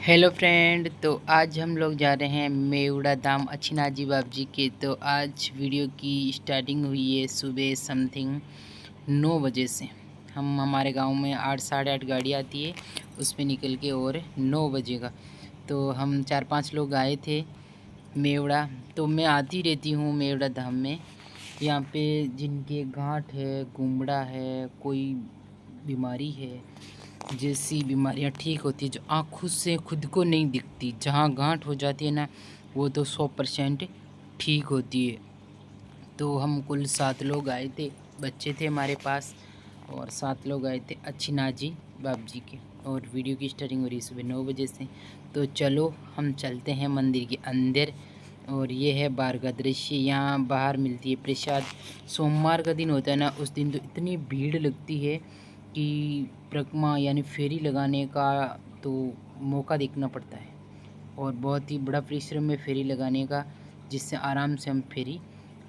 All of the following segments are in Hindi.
हेलो फ्रेंड, तो आज हम लोग जा रहे हैं मेवड़ा धाम अच्छीनाजी बाबा जी के। तो आज वीडियो की स्टार्टिंग हुई है सुबह समथिंग 9 बजे से। हम हमारे गांव में 8 साढ़े 8 गाड़ी आती है, उस पर निकल के और 9 बजे का। तो हम 4-5 लोग आए थे मेवड़ा। तो मैं आती रहती हूँ मेवड़ा धाम में। यहाँ पे जिनके गांठ है, गुमड़ा है, कोई बीमारी है, जैसी बीमारियां ठीक होती है जो आँखों से खुद को नहीं दिखती, जहाँ गांठ हो जाती है ना, वो तो 100% ठीक होती है। तो हम कुल 7 लोग आए थे, बच्चे थे हमारे पास, और 7 लोग आए थे अच्छीनाजी बाबा जी के। और वीडियो की स्टार्टिंग हो रही है सुबह 9 बजे से। तो चलो हम चलते हैं मंदिर के अंदर। और ये है बाहर का दृश्य। यहाँ बाहर मिलती है प्रसाद। सोमवार का दिन होता है ना, उस दिन तो इतनी भीड़ लगती है कि परिक्रमा यानी फेरी लगाने का तो मौका देखना पड़ता है। और बहुत ही बड़ा परिश्रम है फेरी लगाने का, जिससे आराम से हम फेरी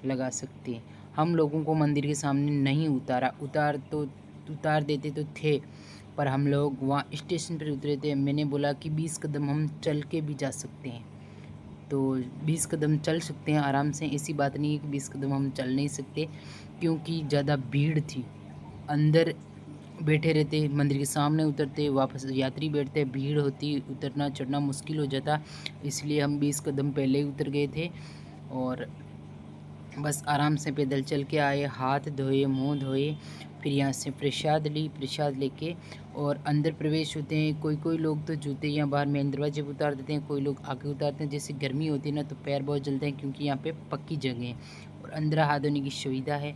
लगा सकते हैं। हम लोगों को मंदिर के सामने नहीं उतारा, उतार देते तो थे, पर हम लोग वहाँ स्टेशन पर उतरे थे। मैंने बोला कि 20 कदम हम चल के भी जा सकते हैं। तो 20 कदम चल सकते हैं आराम से, ऐसी बात नहीं है कि 20 कदम हम चल नहीं सकते, क्योंकि ज़्यादा भीड़ थी। अंदर बैठे रहते, मंदिर के सामने उतरते, वापस यात्री बैठते, भीड़ होती, उतरना चढ़ना मुश्किल हो जाता। इसलिए हम 20 कदम पहले ही उतर गए थे और बस आराम से पैदल चल के आए, हाथ धोए, मुंह धोए, फिर यहाँ से प्रसाद ली। प्रसाद लेके और अंदर प्रवेश होते हैं। कोई कोई लोग तो जूते यहाँ बाहर मेन दरवाजे पर उतार देते हैं, कोई लोग आगे उतारते हैं। जैसे गर्मी होती है ना, तो पैर बहुत जलते हैं, क्योंकि यहाँ पे पक्की जगह है और अंदर हाथ धोने की सुविधा है।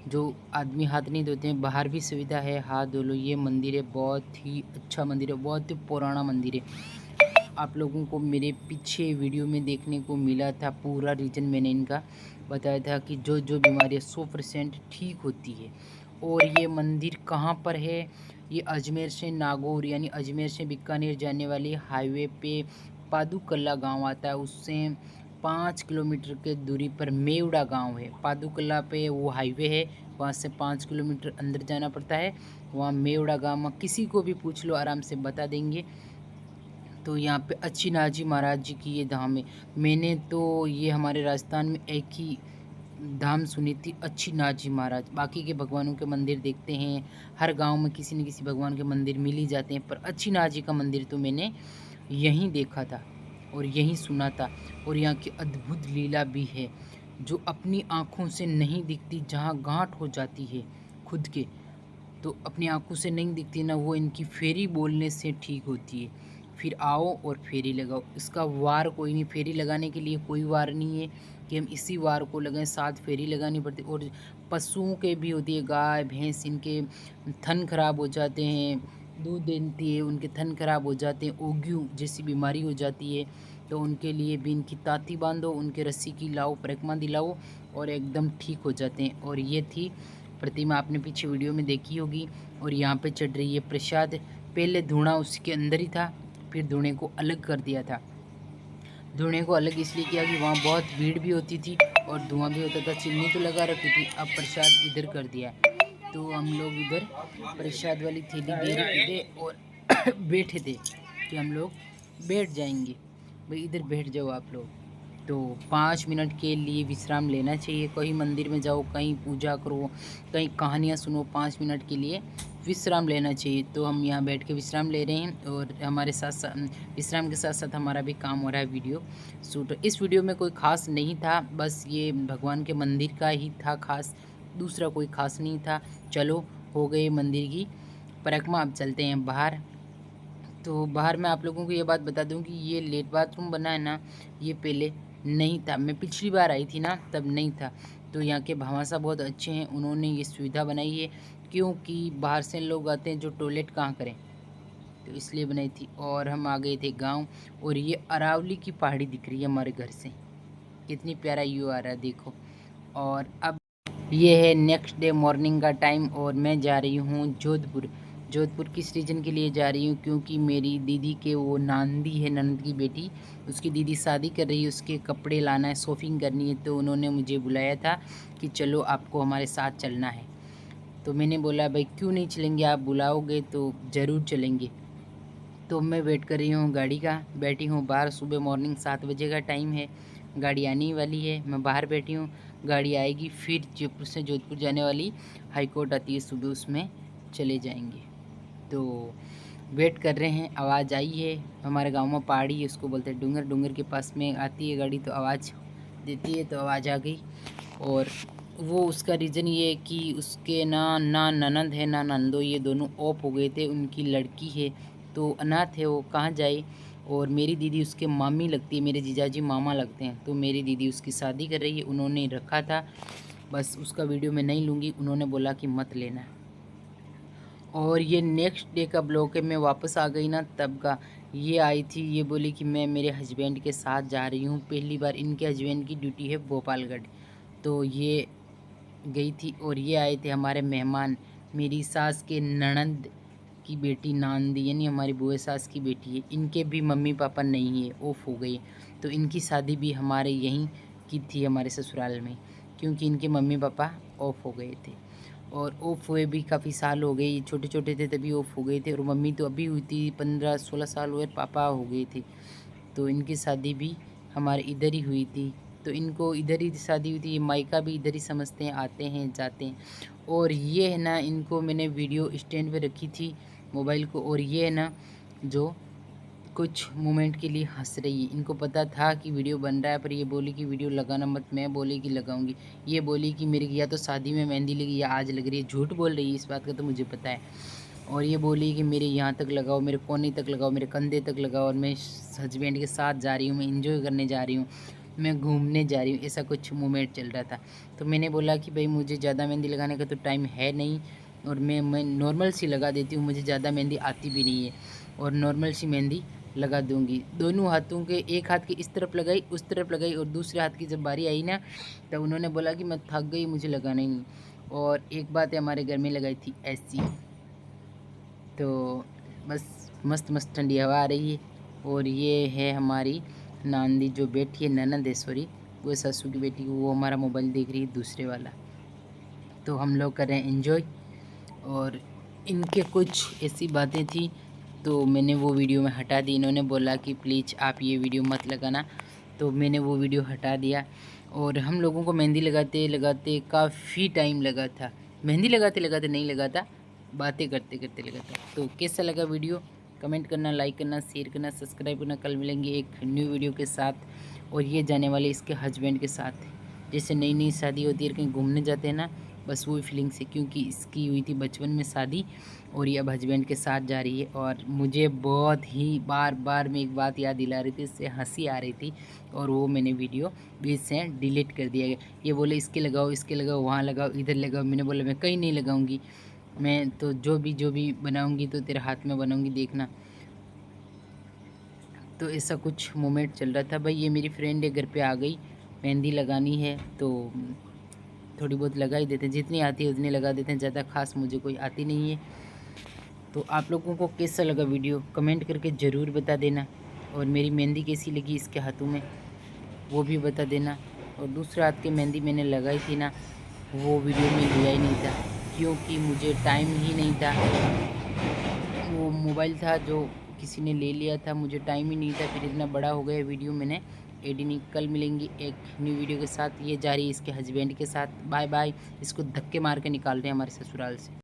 जो आदमी हाथ नहीं धोते हैं, बाहर भी सुविधा है, हाथ धो लो। ये मंदिर है, बहुत ही अच्छा मंदिर है, बहुत ही पुराना मंदिर है। आप लोगों को मेरे पीछे वीडियो में देखने को मिला था, पूरा रीजन मैंने इनका बताया था कि जो जो बीमारियाँ 100% ठीक होती है। और ये मंदिर कहाँ पर है? ये अजमेर से नागौर यानी अजमेर से बीकानेर जाने वाली हाईवे पे पादुकल्ला गांव आता है, उससे 5 किलोमीटर के दूरी पर मेवड़ा गांव है। पादुकल्ला पे वो हाईवे है, वहाँ से 5 किलोमीटर अंदर जाना पड़ता है। वहाँ मेवड़ा गांव, किसी को भी पूछ लो आराम से बता देंगे। तो यहाँ पे अच्छीनाजी महाराज जी की ये धाम है। मैंने तो ये हमारे राजस्थान में एक ही धाम सुनी थी, अच्छीनाजी महाराज। बाकी के भगवानों के मंदिर देखते हैं, हर गांव में किसी न किसी भगवान के मंदिर मिल ही जाते हैं, पर अच्छीनाजी का मंदिर तो मैंने यहीं देखा था और यहीं सुना था। और यहाँ की अद्भुत लीला भी है, जो अपनी आँखों से नहीं दिखती। जहाँ गांठ हो जाती है खुद के, तो अपनी आंखों से नहीं दिखती ना, वो इनकी फेरी बोलने से ठीक होती है। फिर आओ और फेरी लगाओ। इसका वार कोई नहीं, फेरी लगाने के लिए कोई वार नहीं है कि हम इसी वार को लगाएं, 7 फेरी लगानी पड़ती। और पशुओं के भी होती है, गाय भैंस, इनके थन खराब हो जाते हैं, दूध देती है, उनके थन खराब हो जाते हैं, ओग्यू जैसी बीमारी हो जाती है, तो उनके लिए भी इनकी ताती बांधो, उनके रस्सी की लाओ, परिक्रमा दिलाओ, और एकदम ठीक हो जाते हैं। और ये थी प्रतिमा, आपने पीछे वीडियो में देखी होगी। और यहाँ पे चढ़ रही है प्रसाद। पहले धुआं उसके अंदर ही था, फिर धुएं को अलग कर दिया था। धुएं को अलग इसलिए किया कि वहाँ बहुत भीड़ भी होती थी और धुआं भी होता था, चिमनी तो लगा रखी थी। अब प्रसाद इधर कर दिया है, तो हम लोग इधर प्रसाद वाली थैली दे रखे थे और बैठे थे कि हम लोग बैठ जाएंगे। भाई इधर बैठ जाओ आप लोग। तो 5 मिनट के लिए विश्राम लेना चाहिए। कहीं मंदिर में जाओ, कहीं पूजा करो, कहीं कहानियाँ सुनो, 5 मिनट के लिए विश्राम लेना चाहिए। तो हम यहाँ बैठ के विश्राम ले रहे हैं, और हमारे साथ साथ विश्राम के साथ साथ हमारा भी काम हो रहा है वीडियो शूट। इस वीडियो में कोई ख़ास नहीं था, बस ये भगवान के मंदिर का ही था खास, दूसरा कोई ख़ास नहीं था। चलो हो गए मंदिर की परिक्रमा, अब चलते हैं बाहर। तो बाहर मैं आप लोगों को ये बात बता दूं कि ये लेट बाथरूम बना है ना, ये पहले नहीं था। मैं पिछली बार आई थी ना, तब नहीं था। तो यहाँ के भामाशाह बहुत अच्छे हैं, उन्होंने ये सुविधा बनाई है, क्योंकि बाहर से लोग आते हैं जो टॉयलेट कहाँ करें, तो इसलिए बनाई थी। और हम आ गए थे गांव, और ये अरावली की पहाड़ी दिख रही है हमारे घर से, कितनी प्यारा व्यू आ रहा है देखो। और अब ये है नेक्स्ट डे मॉर्निंग का टाइम, और मैं जा रही हूँ जोधपुर। जोधपुर किस रीज़न के लिए जा रही हूँ? क्योंकि मेरी दीदी के वो नांदी है, ननद की बेटी, उसकी दीदी शादी कर रही है, उसके कपड़े लाना है, शॉपिंग करनी है। तो उन्होंने मुझे बुलाया था कि चलो आपको हमारे साथ चलना है। तो मैंने बोला भाई क्यों नहीं चलेंगे, आप बुलाओगे तो ज़रूर चलेंगे। तो मैं वेट कर रही हूँ गाड़ी का, बैठी हूँ बाहर। सुबह मॉर्निंग 7 बजे का टाइम है, गाड़ी आने वाली है। मैं बाहर बैठी हूँ, गाड़ी आएगी, फिर जयपुर से जोधपुर जाने वाली हाई कोर्ट आती है सुबह, उसमें चले जाएंगे। तो वेट कर रहे हैं। आवाज़ आई है, हमारे गांव में पहाड़ी है, उसको बोलते हैं डूंगर। डूंगर के पास में आती है गाड़ी, तो आवाज़ देती है, तो आवाज़ आ गई। और वो उसका रीज़न ये है कि उसके ना ननद है ना नंदो, ये दोनों ऑफ हो गए थे। उनकी लड़की है तो अनाथ है, वो कहाँ जाए। और मेरी दीदी उसके मामी लगती है, मेरे जीजाजी मामा लगते हैं। तो मेरी दीदी उसकी शादी कर रही है, उन्होंने रखा था। बस उसका वीडियो मैं नहीं लूँगी, उन्होंने बोला कि मत लेना। और ये नेक्स्ट डे का ब्लॉग है, मैं वापस आ गई ना तब का। ये आई थी, ये बोली कि मैं मेरे हस्बैंड के साथ जा रही हूँ पहली बार। इनके हस्बैंड की ड्यूटी है भोपालगढ़, तो ये गई थी। और ये आए थे हमारे मेहमान, मेरी सास के ननद की बेटी नांदी, यानी हमारी बुआ सास की बेटी है। इनके भी मम्मी पापा नहीं है, ऑफ हो गई। तो इनकी शादी भी हमारे यहीं की थी, हमारे ससुराल में, क्योंकि इनके मम्मी पापा ऑफ हो गए थे। और ऑफ हुए भी काफ़ी साल हो गए, छोटे छोटे थे तभी ऑफ हो गए थे। और मम्मी तो अभी हुई थी, 15-16 साल हुए, पापा हो गए थे। तो इनकी शादी भी हमारे इधर ही हुई थी। तो इनको इधर ही शादी हुई थी, ये मायका भी इधर ही समझते हैं, आते हैं जाते हैं। और ये है ना, इनको मैंने वीडियो स्टैंड पे रखी थी मोबाइल को। और ये है ना, जो कुछ मोमेंट के लिए हंस रही है। इनको पता था कि वीडियो बन रहा है, पर ये बोली कि वीडियो लगाना मत। मैं बोली कि लगाऊंगी। ये बोली कि मेरी या तो शादी में मेहंदी लगी या आज लग रही है। झूठ बोल रही है, इस बात का तो मुझे पता है। और ये बोली कि मेरे यहाँ तक लगाओ, मेरे कोने तक लगाओ, मेरे कंधे तक लगाओ। और मैं हस्बैंड के साथ जा रही हूँ, मैं इंजॉय करने जा रही हूँ, मैं घूमने जा रही हूँ। ऐसा कुछ मोमेंट चल रहा था। तो मैंने बोला कि भाई मुझे ज़्यादा मेहंदी लगाने का तो टाइम है नहीं, और मैं नॉर्मल सी लगा देती हूँ, मुझे ज़्यादा मेहंदी आती भी नहीं है। और नॉर्मल सी मेहंदी लगा दूंगी। दोनों हाथों के, एक हाथ की इस तरफ लगाई, उस तरफ लगाई। और दूसरे हाथ की जब बारी आई ना, तब उन्होंने बोला कि मैं थक गई, मुझे लगाना ही नहीं। और एक बात है, हमारे घर में लगाई थी ऐसी। तो बस मस्त मस्त ठंडी हवा आ रही है। और ये है हमारी नांदी जो बैठी है, ननद है सॉरी, वो ससुर की बेटी, वो हमारा मोबाइल देख रही है दूसरे वाला। तो हम लोग कर रहे हैं एंजॉय। और इनके कुछ ऐसी बातें थी, तो मैंने वो वीडियो में हटा दी। इन्होंने बोला कि प्लीज़ आप ये वीडियो मत लगाना, तो मैंने वो वीडियो हटा दिया। और हम लोगों को मेहंदी लगाते लगाते काफ़ी टाइम लगा था। मेहंदी लगाते लगाते नहीं लगा था, बातें करते करते लगा था। तो कैसा लगा वीडियो, कमेंट करना, लाइक करना, शेयर करना, सब्सक्राइब करना। कल मिलेंगे एक न्यू वीडियो के साथ। और ये जाने वाले इसके हस्बैंड के साथ। जैसे नई नई शादी होती है, कहीं घूमने जाते हैं ना, बस वही फीलिंग्स है। क्योंकि इसकी हुई थी बचपन में शादी, और ये अब हस्बैंड के साथ जा रही है। और मुझे बहुत ही बार बार में एक बात याद दिला रही थी, इससे हंसी आ रही थी। और वो मैंने वीडियो बीच से डिलीट कर दिया गया। ये बोले इसके लगाओ, इसके लगाओ, वहाँ लगाओ, इधर लगाओ। मैंने बोला मैं कहीं नहीं लगाऊंगी, मैं तो जो भी बनाऊंगी तो तेरे हाथ में बनाऊंगी, देखना। तो ऐसा कुछ मोमेंट चल रहा था। भाई ये मेरी फ्रेंड है, घर पे आ गई, मेहंदी लगानी है तो थोड़ी बहुत लगा ही देते हैं, जितनी आती है उतनी लगा देते हैं, ज़्यादा खास मुझे कोई आती नहीं है। तो आप लोगों को कैसा लगा वीडियो, कमेंट करके ज़रूर बता देना। और मेरी मेहंदी कैसी लगी इसके हाथों में, वो भी बता देना। और दूसरे हाथ की मेहंदी मैंने लगाई थी ना, वो वीडियो में लिया ही नहीं था, क्योंकि मुझे टाइम ही नहीं था। वो मोबाइल था जो किसी ने ले लिया था, मुझे टाइम ही नहीं था। फिर इतना बड़ा हो गया वीडियो, मैंने एडिट नहीं। कल मिलेंगी एक न्यू वीडियो के साथ। ये जा रही है इसके हस्बैंड के साथ, बाय बाय। इसको धक्के मार के निकाल रहे हैं हमारे ससुराल से।